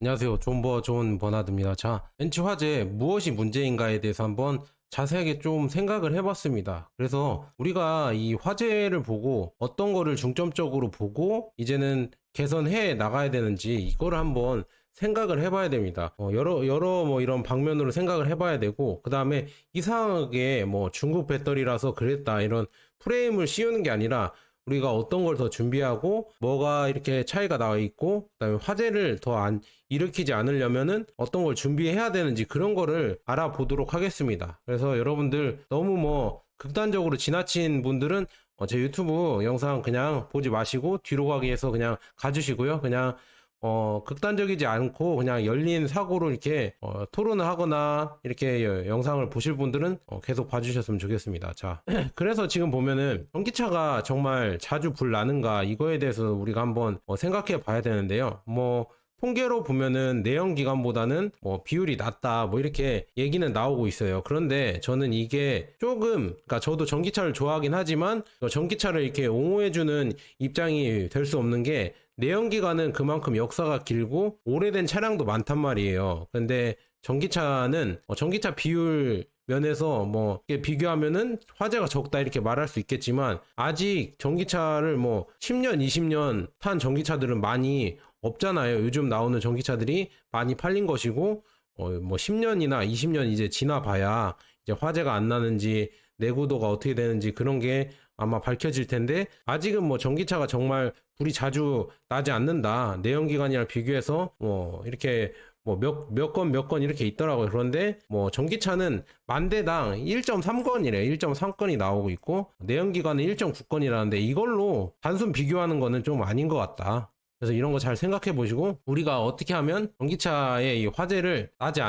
안녕하세요. 좋은 버나드입니다. 자, 벤츠 화재 무엇이 문제인가에 대해서 한번 자세하게 좀 생각을 해봤습니다. 그래서 우리가 이 화재를 보고 어떤 거를 중점적으로 보고 이제는 개선해 나가야 되는지 이거를 한번 생각을 해봐야 됩니다. 여러 뭐 이런 방면으로 생각을 해봐야 되고, 그 다음에 이상하게 뭐 중국 배터리라서 그랬다 이런 프레임을 씌우는 게 아니라 우리가 어떤 걸 더 준비하고 뭐가 이렇게 차이가 나와 있고, 그다음에 화재를 더 안 일으키지 않으려면은 어떤 걸 준비해야 되는지 그런 거를 알아보도록 하겠습니다. 그래서 여러분들 너무 뭐 극단적으로 지나친 분들은 제 유튜브 영상 그냥 보지 마시고 뒤로 가기 위해서 그냥 가주시고요. 그냥 극단적이지 않고 그냥 열린 사고로 이렇게 토론을 하거나 이렇게 영상을 보실 분들은 계속 봐주셨으면 좋겠습니다. 자, 그래서 지금 보면은 전기차가 정말 자주 불 나는가 이거에 대해서 우리가 한번 생각해 봐야 되는데요. 뭐 통계로 보면은 내연기관보다는 뭐 비율이 낮다 뭐 이렇게 얘기는 나오고 있어요. 그런데 저는 이게 조금, 그러니까 저도 전기차를 좋아하긴 하지만 전기차를 이렇게 옹호해주는 입장이 될 수 없는 게, 내연기관은 그만큼 역사가 길고 오래된 차량도 많단 말이에요. 근데 전기차는 전기차 비율 면에서 뭐 이렇게 비교하면은 화재가 적다 이렇게 말할 수 있겠지만, 아직 전기차를 뭐 10년, 20년 탄 전기차들은 많이 없잖아요. 요즘 나오는 전기차들이 많이 팔린 것이고, 뭐 10년이나 20년 이제 지나봐야 이제 화재가 안 나는지 내구도가 어떻게 되는지 그런 게 아마 밝혀질 텐데, 아직은 뭐 전기차가 정말 불이 자주 나지 않는다, 내연기관이랑 비교해서 뭐 이렇게 뭐 몇 건 이렇게 있더라고요. 그런데 뭐 전기차는 만 대당 1.3건이래요. 1.3건이 나오고 있고 내연기관은 1.9건이라는데, 이걸로 단순 비교하는 거는 좀 아닌 것 같다. 그래서 이런 거 잘 생각해 보시고, 우리가 어떻게 하면 전기차의 이 화재를 나지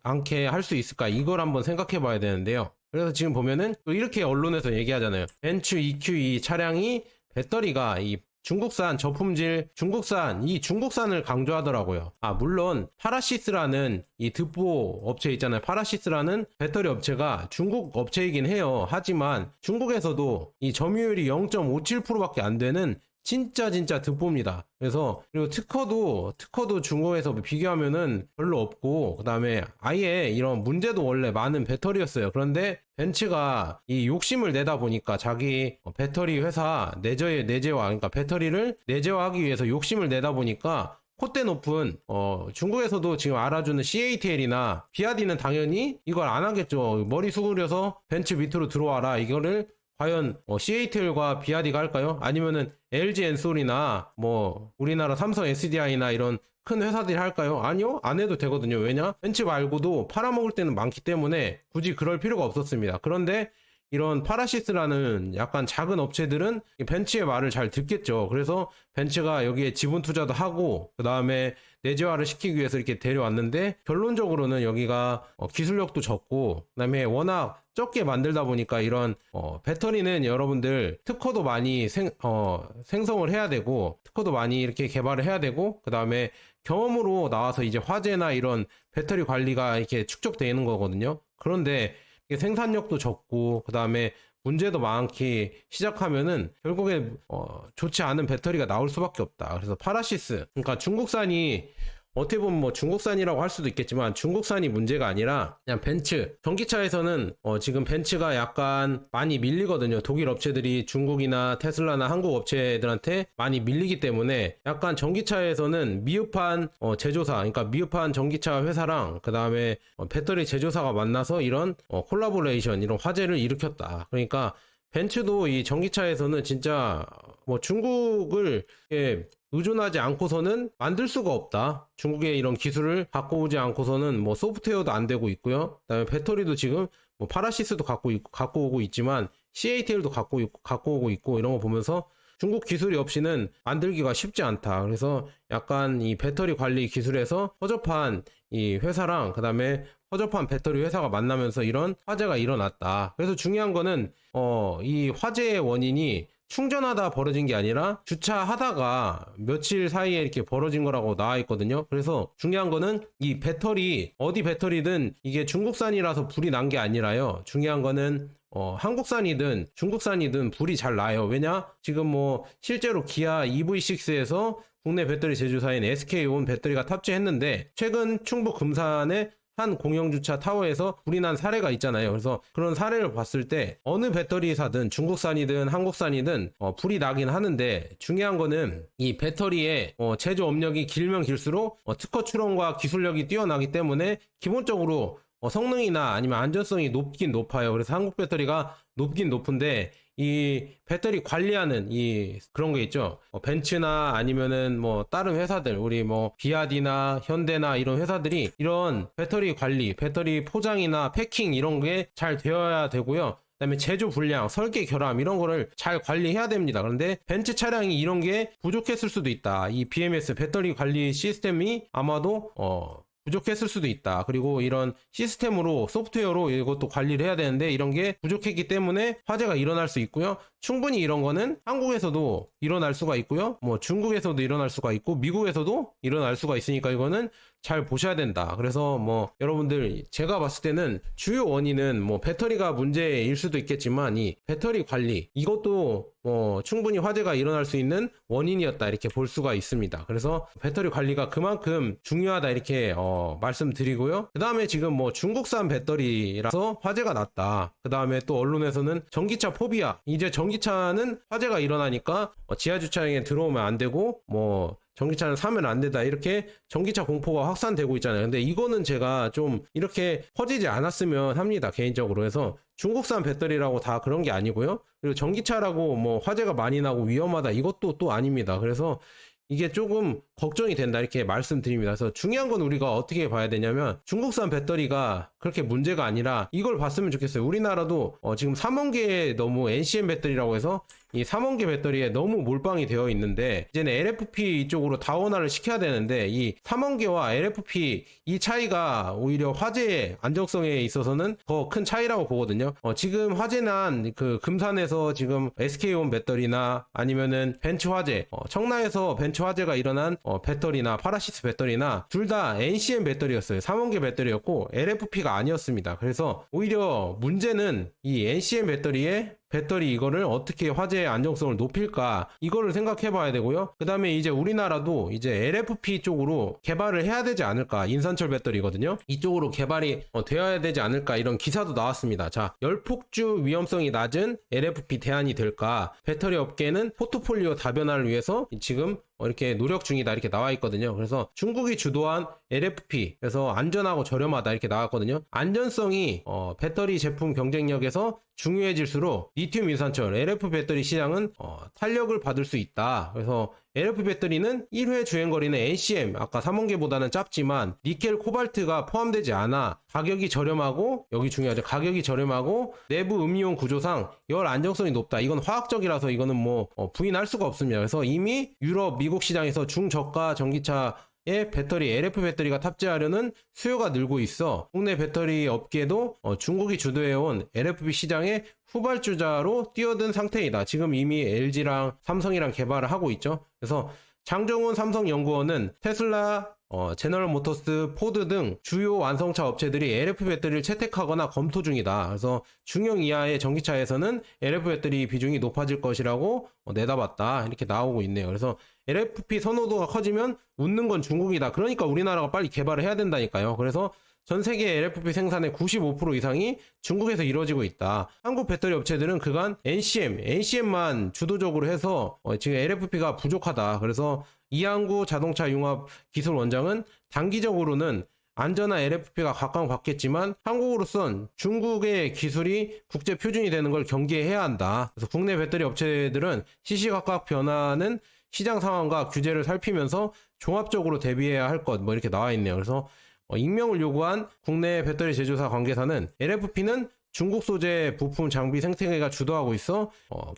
않게 할 수 있을까, 이걸 한번 생각해 봐야 되는데요. 그래서 지금 보면은 또 이렇게 언론에서 얘기하잖아요. 벤츠 EQ2 차량이 배터리가 이 중국산 저품질, 중국산을 강조하더라고요. 물론 파라시스라는 이 듣보 업체 있잖아요. 파라시스라는 배터리 업체가 중국 업체이긴 해요. 하지만 중국에서도 이 점유율이 0.57%밖에 안 되는 진짜 듣보입니다. 그래서 그리고 특허도 중국에서 비교하면은 별로 없고, 그다음에 아예 이런 문제도 원래 많은 배터리였어요. 그런데 벤츠가 이 욕심을 내다 보니까, 자기 배터리 회사 내재화, 그러니까 배터리를 내재화하기 위해서 욕심을 내다 보니까 콧대 높은 중국에서도 지금 알아주는 CATL이나 비아디는 당연히 이걸 안 하겠죠. 머리 수그려서 벤츠 밑으로 들어와라, 이거를 과연 CATL과 비아디가 할까요? 아니면은 LG 엔솔이나 뭐 우리나라 삼성 SDI나 이런 큰 회사들이 할까요? 아니요, 안 해도 되거든요. 왜냐? 벤츠 말고도 팔아먹을 때는 많기 때문에 굳이 그럴 필요가 없었습니다. 그런데 이런 파라시스라는 약간 작은 업체들은 벤츠의 말을 잘 듣겠죠. 그래서 벤츠가 여기에 지분 투자도 하고, 그 다음에 내재화를 시키기 위해서 이렇게 데려왔는데, 결론적으로는 여기가 기술력도 적고, 그 다음에 워낙 적게 만들다 보니까 이런 배터리는 여러분들 특허도 많이 생성을 해야 되고, 특허도 많이 이렇게 개발을 해야 되고, 그 다음에 경험으로 나와서 이제 화재나 이런 배터리 관리가 이렇게 축적되는 거거든요. 그런데 이게 생산력도 적고, 그 다음에 문제도 많기 시작하면은 결국에 좋지 않은 배터리가 나올 수밖에 없다. 그래서 파라시스, 그러니까 중국산이 어떻게 보면 뭐 중국산이라고 할 수도 있겠지만, 중국산이 문제가 아니라 그냥 벤츠 전기차에서는 지금 벤츠가 약간 많이 밀리거든요. 독일 업체들이 중국이나 테슬라나 한국 업체들한테 많이 밀리기 때문에, 약간 전기차에서는 미흡한 제조사, 그러니까 미흡한 전기차 회사랑 그 다음에 배터리 제조사가 만나서 이런 콜라보레이션, 이런 화재를 일으켰다. 그러니까 벤츠도 이 전기차에서는 진짜 뭐 중국을 의존하지 않고서는 만들 수가 없다. 중국의 이런 기술을 갖고 오지 않고서는 뭐 소프트웨어도 안 되고 있고요. 그다음에 배터리도 지금 뭐 파라시스도 갖고 오고 있지만 CATL도 갖고 오고 있고, 이런 거 보면서 중국 기술이 없이는 만들기가 쉽지 않다. 그래서 약간 이 배터리 관리 기술에서 허접한 이 회사랑 그다음에 허접한 배터리 회사가 만나면서 이런 화재가 일어났다. 그래서 중요한 거는 이 화재의 원인이 충전하다 벌어진 게 아니라 주차하다가 며칠 사이에 이렇게 벌어진 거라고 나와 있거든요. 그래서 중요한 거는 이 배터리, 어디 배터리든 이게 중국산이라서 불이 난 게 아니라요. 중요한 거는 한국산이든 중국산이든 불이 잘 나요. 왜냐? 지금 뭐 실제로 기아 EV6에서 국내 배터리 제조사인 SK온 배터리가 탑재했는데 최근 충북 금산에 한 공영주차 타워에서 불이 난 사례가 있잖아요. 그래서 그런 사례를 봤을 때 어느 배터리사든 중국산이든 한국산이든 불이 나긴 하는데 중요한 거는 이 배터리의 제조 업력이 길면 길수록 특허 출원과 기술력이 뛰어나기 때문에 기본적으로 성능이나 아니면 안전성이 높긴 높아요. 그래서 한국 배터리가 높긴 높은데 이 배터리 관리하는 이 그런 게 있죠. 벤츠나 아니면은 뭐 다른 회사들, 우리 뭐 비아디나 현대나 이런 회사들이 이런 배터리 관리, 배터리 포장이나 패킹 이런 게 잘 되어야 되고요. 그다음에 제조 불량, 설계 결함 이런 거를 잘 관리해야 됩니다. 그런데 벤츠 차량이 이런 게 부족했을 수도 있다. 이 BMS 배터리 관리 시스템이 아마도 부족했을 수도 있다. 그리고 이런 시스템으로 소프트웨어로 이것도 관리를 해야 되는데 이런 게 부족했기 때문에 화재가 일어날 수 있고요. 충분히 이런 거는 한국에서도 일어날 수가 있고요. 뭐 중국에서도 일어날 수가 있고 미국에서도 일어날 수가 있으니까 이거는 잘 보셔야 된다. 그래서 뭐 여러분들 제가 봤을 때는 주요 원인은 뭐 배터리가 문제일 수도 있겠지만 이 배터리 관리 이것도 충분히 화재가 일어날 수 있는 원인이었다 이렇게 볼 수가 있습니다. 그래서 배터리 관리가 그만큼 중요하다 이렇게 말씀드리고요. 그 다음에 지금 뭐 중국산 배터리라서 화재가 났다. 그 다음에 또 언론에서는 전기차 포비아, 이제 전기차는 화재가 일어나니까 지하주차장에 들어오면 안 되고 뭐 전기차는 사면 안 된다 이렇게 전기차 공포가 확산되고 있잖아요. 근데 이거는 제가 좀 이렇게 퍼지지 않았으면 합니다, 개인적으로. 해서 중국산 배터리라고 다 그런 게 아니고요. 그리고 전기차라고 뭐 화재가 많이 나고 위험하다 이것도 또 아닙니다. 그래서 이게 조금 걱정이 된다 이렇게 말씀드립니다. 그래서 중요한 건 우리가 어떻게 봐야 되냐면 중국산 배터리가 그렇게 문제가 아니라 이걸 봤으면 좋겠어요. 우리나라도 지금 3원계에 너무 NCM 배터리라고 해서 이 3원계 배터리에 너무 몰빵이 되어 있는데 이제는 LFP 이쪽으로 다원화를 시켜야 되는데 이 3원계와 LFP 이 차이가 오히려 화재의 안정성에 있어서는 더 큰 차이라고 보거든요. 지금 화재난 그 금산에서 지금 SK온 배터리나 아니면은 벤츠 화재, 청라에서 벤츠 화재가 일어난 배터리나 파라시스 배터리나 둘 다 NCM 배터리였어요. 3원계 배터리였고 LFP가 아니었습니다. 그래서 오히려 문제는 이 NCM 배터리 이거를 어떻게 화재의 안정성을 높일까 이거를 생각해 봐야 되고요. 그 다음에 이제 우리나라도 이제 LFP 쪽으로 개발을 해야 되지 않을까. 인산철 배터리거든요. 이쪽으로 개발이 되어야 되지 않을까 이런 기사도 나왔습니다. 자, 열폭주 위험성이 낮은 LFP 대안이 될까. 배터리 업계는 포트폴리오 다변화를 위해서 지금 이렇게 노력 중이다 이렇게 나와 있거든요. 그래서 중국이 주도한 LFP 그래서 안전하고 저렴하다 이렇게 나왔거든요. 안전성이 배터리 제품 경쟁력에서 중요해질수록 리튬 인산철 LF 배터리 시장은 탄력을 받을 수 있다. 그래서 LF 배터리는 1회 주행거리는 NCM 아까 3원계보다는 짧지만 니켈 코발트가 포함되지 않아 가격이 저렴하고, 여기 중요하죠. 가격이 저렴하고 내부 음이온 구조상 열 안정성이 높다. 이건 화학적이라서 이거는 뭐 부인할 수가 없습니다. 그래서 이미 유럽, 미국 시장에서 중저가 전기차 배터리, LF 배터리가 탑재하려는 수요가 늘고 있어 국내 배터리 업계도 중국이 주도해온 LFP 시장의 후발주자로 뛰어든 상태이다. 지금 이미 LG랑 삼성이랑 개발을 하고 있죠. 그래서 장정훈 삼성연구원은 테슬라, 제너럴 모터스, 포드 등 주요 완성차 업체들이 LF 배터리를 채택하거나 검토 중이다. 그래서 중형 이하의 전기차에서는 LF 배터리 비중이 높아질 것이라고 내다봤다. 이렇게 나오고 있네요. 그래서 LFP 선호도가 커지면 웃는 건 중국이다. 그러니까 우리나라가 빨리 개발을 해야 된다니까요. 그래서 전 세계 LFP 생산의 95% 이상이 중국에서 이루어지고 있다. 한국 배터리 업체들은 그간 NCM만 주도적으로 해서 지금 LFP가 부족하다. 그래서 이항구 자동차 융합 기술 원장은 단기적으로는 안전한 LFP가 각광받겠지만 한국으로선 중국의 기술이 국제 표준이 되는 걸 경계해야 한다. 그래서 국내 배터리 업체들은 시시각각 변화하는 시장 상황과 규제를 살피면서 종합적으로 대비해야 할 것 이렇게 나와 있네요. 그래서 익명을 요구한 국내 배터리 제조사 관계사는 LFP는 중국 소재 부품 장비 생태계가 주도하고 있어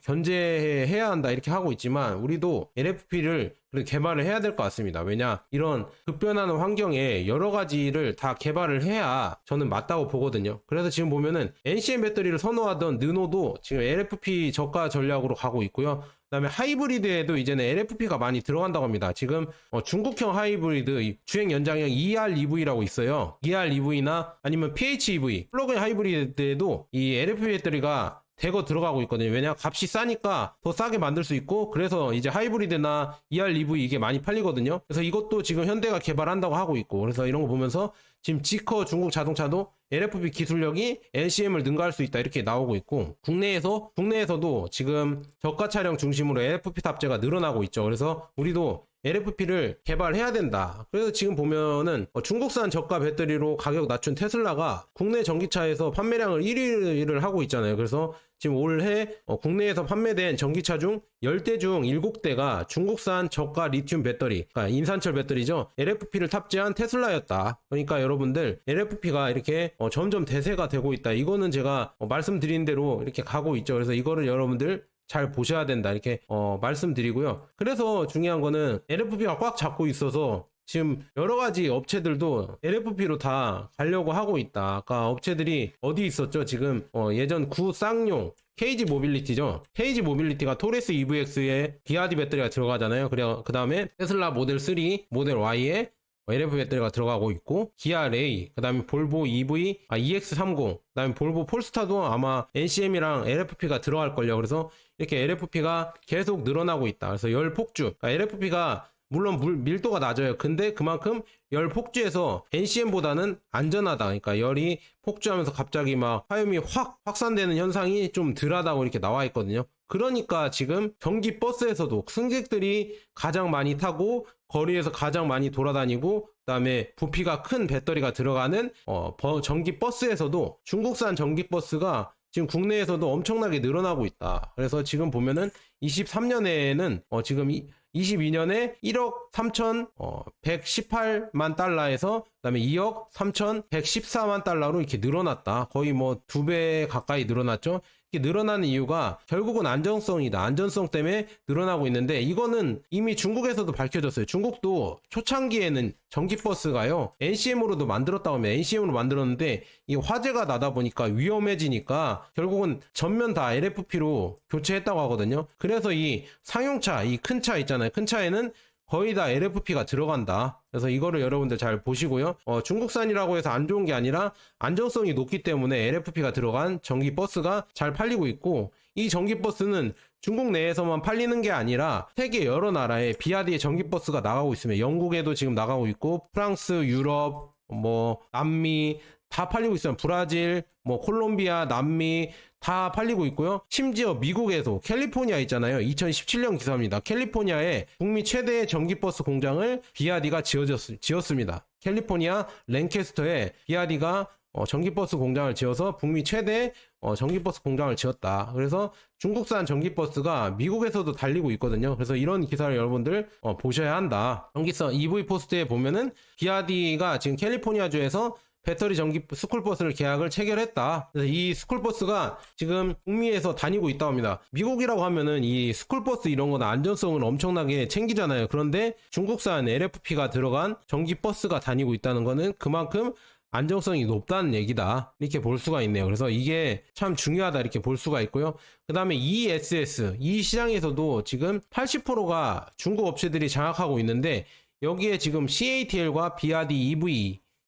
견제해야 한다 이렇게 하고 있지만 우리도 LFP를 개발을 해야 될 것 같습니다. 왜냐, 이런 급변하는 환경에 여러 가지를 다 개발을 해야 저는 맞다고 보거든요. 그래서 지금 보면은 NCM 배터리를 선호하던 르노도 지금 LFP 저가 전략으로 가고 있고요. 그 다음에 하이브리드에도 이제는 LFP가 많이 들어간다고 합니다. 지금 중국형 하이브리드 주행 연장형 EREV라고 있어요. EREV나 아니면 PHEV 플러그인 하이브리드에도 이 LFP 배터리가 대거 들어가고 있거든요. 왜냐 값이 싸니까 더 싸게 만들 수 있고, 그래서 이제 하이브리드나 ER-EV 이게 많이 팔리거든요. 그래서 이것도 지금 현대가 개발한다고 하고 있고, 그래서 이런 거 보면서 지금 지커 중국 자동차도 LFP 기술력이 NCM을 능가할 수 있다 이렇게 나오고 있고, 국내에서도 지금 저가 차량 중심으로 LFP 탑재가 늘어나고 있죠. 그래서 우리도 LFP를 개발해야 된다. 그래서 지금 보면은 중국산 저가 배터리로 가격 낮춘 테슬라가 국내 전기차에서 판매량을 1위를 하고 있잖아요. 그래서 지금 올해 국내에서 판매된 전기차 중 10대 중 7대가 중국산 저가 리튬 배터리, 그러니까 인산철 배터리죠. LFP를 탑재한 테슬라였다. 그러니까 여러분들 LFP가 이렇게 점점 대세가 되고 있다. 이거는 제가 말씀드린 대로 이렇게 가고 있죠. 그래서 이거를 여러분들 잘 보셔야 된다 이렇게 말씀드리고요. 그래서 중요한 거는 LFP가 꽉 잡고 있어서 지금 여러 가지 업체들도 LFP로 다 가려고 하고 있다. 아까 업체들이 어디 있었죠? 지금 예전 구쌍용 KG 모빌리티죠. KG 모빌리티가 토레스 EVX에 BRD 배터리가 들어가잖아요. 그래 그 다음에 테슬라 모델 3, 모델 Y에 LFP 배터리가 들어가고 있고, 기아 레이, 그 다음에 볼보 EX30, 그 다음에 볼보 폴스타도 아마 NCM이랑 LFP가 들어갈걸요. 그래서 이렇게 LFP가 계속 늘어나고 있다. 그래서 열 폭주, 그러니까 LFP가 물론 밀도가 낮아요. 근데 그만큼 열 폭주에서 NCM보다는 안전하다. 그러니까 열이 폭주하면서 갑자기 막 화염이 확 확산되는 현상이 좀 덜하다고 이렇게 나와 있거든요. 그러니까 지금 전기 버스에서도 승객들이 가장 많이 타고 거리에서 가장 많이 돌아다니고, 그다음에 부피가 큰 배터리가 들어가는 전기 버스에서도 중국산 전기 버스가 지금 국내에서도 엄청나게 늘어나고 있다. 그래서 지금 보면은 23년에는 지금 22년에 1억 3,118만 달러에서 그다음에 2억 3,114만 달러로 이렇게 늘어났다. 거의 뭐 2배 가까이 늘어났죠. 이렇게 늘어나는 이유가 결국은 안정성이다. 안전성 때문에 늘어나고 있는데, 이거는 이미 중국에서도 밝혀졌어요. 중국도 초창기에는 전기버스가요 NCM으로도 만들었다고 하면 NCM으로 만들었는데, 이 화재가 나다 보니까 위험해지니까 결국은 전면 다 LFP로 교체했다고 하거든요. 그래서 이 상용차, 이 큰 차 있잖아요. 큰 차에는 거의 다 LFP가 들어간다. 그래서 이거를 여러분들 잘 보시고요. 중국산이라고 해서 안 좋은 게 아니라 안정성이 높기 때문에 LFP가 들어간 전기 버스가 잘 팔리고 있고, 이 전기 버스는 중국 내에서만 팔리는 게 아니라 세계 여러 나라에 BRD의 전기 버스가 나가고 있으면 영국에도 지금 나가고 있고, 프랑스, 유럽, 뭐 남미 다 팔리고 있어요. 브라질, 뭐 콜롬비아, 남미 다 팔리고 있고요. 심지어 미국에도 캘리포니아 있잖아요. 2017년 기사입니다. 캘리포니아에 북미 최대의 전기버스 공장을 BRD가 지었습니다. 캘리포니아 랜캐스터에 BRD가 전기버스 공장을 지어서 북미 최대 전기버스 공장을 지었다. 그래서 중국산 전기버스가 미국에서도 달리고 있거든요. 그래서 이런 기사를 여러분들 보셔야 한다. 전기성 EV 포스트에 보면은 BRD가 지금 캘리포니아주에서 배터리 전기 스쿨버스를 계약을 체결했다. 그래서 이 스쿨버스가 지금 북미에서 다니고 있다고 합니다. 미국이라고 하면은 이 스쿨버스 이런 거는 안전성을 엄청나게 챙기잖아요. 그런데 중국산 LFP가 들어간 전기버스가 다니고 있다는 거는 그만큼 안정성이 높다는 얘기다. 이렇게 볼 수가 있네요. 그래서 이게 참 중요하다 이렇게 볼 수가 있고요. 그 다음에 ESS, 이 시장에서도 지금 80%가 중국 업체들이 장악하고 있는데, 여기에 지금 CATL과 BRD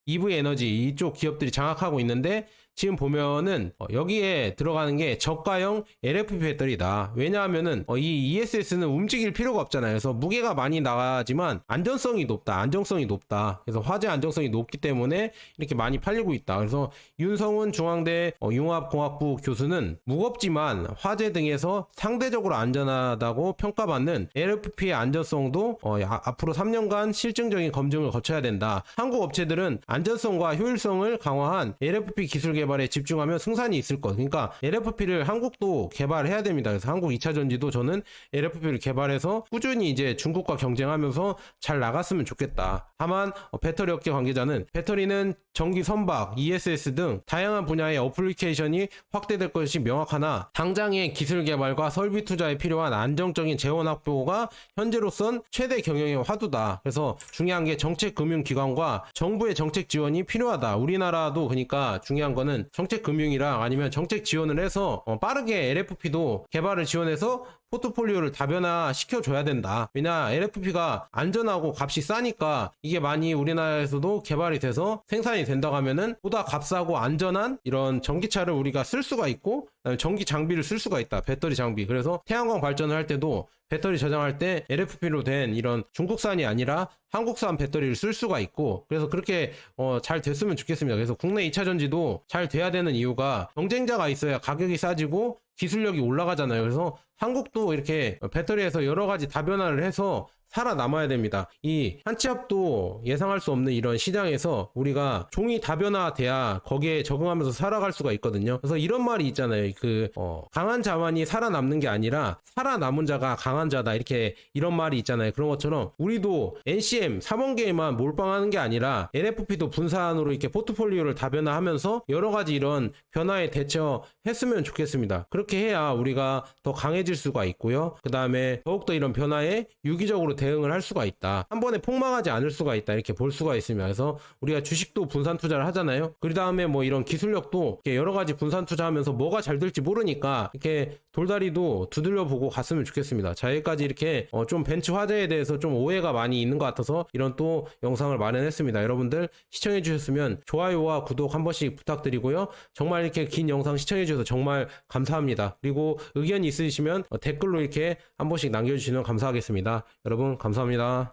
EV 에너지 이쪽 기업들이 장악하고 있는데, 지금 보면은 여기에 들어가는 게 저가형 LFP 배터리다. 왜냐하면은 이 ESS는 움직일 필요가 없잖아요. 그래서 무게가 많이 나가지만 안전성이 높다. 안정성이 높다. 그래서 화재 안정성이 높기 때문에 이렇게 많이 팔리고 있다. 그래서 윤성훈 중앙대 융합공학부 교수는 무겁지만 화재 등에서 상대적으로 안전하다고 평가받는 LFP의 안전성도 앞으로 3년간 실증적인 검증을 거쳐야 된다. 한국 업체들은 안전성과 효율성을 강화한 LFP 기술 개발에 집중하면 승산이 있을 것. 그러니까 LFP를 한국도 개발해야 됩니다. 그래서 한국 2차 전지도 저는 LFP를 개발해서 꾸준히 이제 중국과 경쟁하면서 잘 나갔으면 좋겠다. 다만 배터리 업계 관계자는 배터리는 전기 선박, ESS 등 다양한 분야의 어플리케이션이 확대될 것이 명확하나 당장의 기술 개발과 설비 투자에 필요한 안정적인 재원 확보가 현재로선 최대 경영의 화두다. 그래서 중요한 게 정책 금융기관과 정부의 정책 지원이 필요하다. 우리나라도 그러니까 중요한 거는 정책 금융이랑 아니면 정책 지원을 해서 빠르게 LFP도 개발을 지원해서 포트폴리오를 다변화 시켜줘야 된다. 왜냐 LFP가 안전하고 값이 싸니까 이게 많이 우리나라에서도 개발이 돼서 생산이 된다고 하면은 보다 값싸고 안전한 이런 전기차를 우리가 쓸 수가 있고 전기 장비를 쓸 수가 있다. 배터리 장비. 그래서 태양광 발전을 할 때도 배터리 저장할 때 LFP로 된 이런 중국산이 아니라 한국산 배터리를 쓸 수가 있고, 그래서 그렇게 잘 됐으면 좋겠습니다. 그래서 국내 2차 전지도 잘 돼야 되는 이유가 경쟁자가 있어야 가격이 싸지고 기술력이 올라가잖아요. 그래서 한국도 이렇게 배터리에서 여러 가지 다변화를 해서 살아남아야 됩니다. 이 한치앞도 예상할 수 없는 이런 시장에서 우리가 종이 다변화돼야 거기에 적응하면서 살아갈 수가 있거든요. 그래서 이런 말이 있잖아요. 강한 자만이 살아남는 게 아니라 살아남은 자가 강한 자다. 이런 말이 있잖아요. 그런 것처럼 우리도 NCM 3원계에만 몰빵하는 게 아니라 NFP도 분산으로 이렇게 포트폴리오를 다변화하면서 여러 가지 이런 변화에 대처했으면 좋겠습니다. 그렇게 해야 우리가 더 강해질 수가 있고요. 그 다음에 더욱더 이런 변화에 유기적으로 대응을 할 수가 있다. 한 번에 폭망하지 않을 수가 있다. 이렇게 볼 수가 있습니다. 그래서 우리가 주식도 분산 투자를 하잖아요. 그 다음에 뭐 이런 기술력도 이렇게 여러 가지 분산 투자하면서 뭐가 잘 될지 모르니까 이렇게 돌다리도 두들려 보고 갔으면 좋겠습니다. 자, 여기까지 이렇게 좀 벤츠 화재에 대해서 좀 오해가 많이 있는 것 같아서 이런 또 영상을 마련했습니다. 여러분들 시청해 주셨으면 좋아요와 구독 한 번씩 부탁드리고요. 정말 이렇게 긴 영상 시청해 주셔서 정말 감사합니다. 그리고 의견이 있으시면 댓글로 이렇게 한 번씩 남겨주시면 감사하겠습니다. 여러분 감사합니다.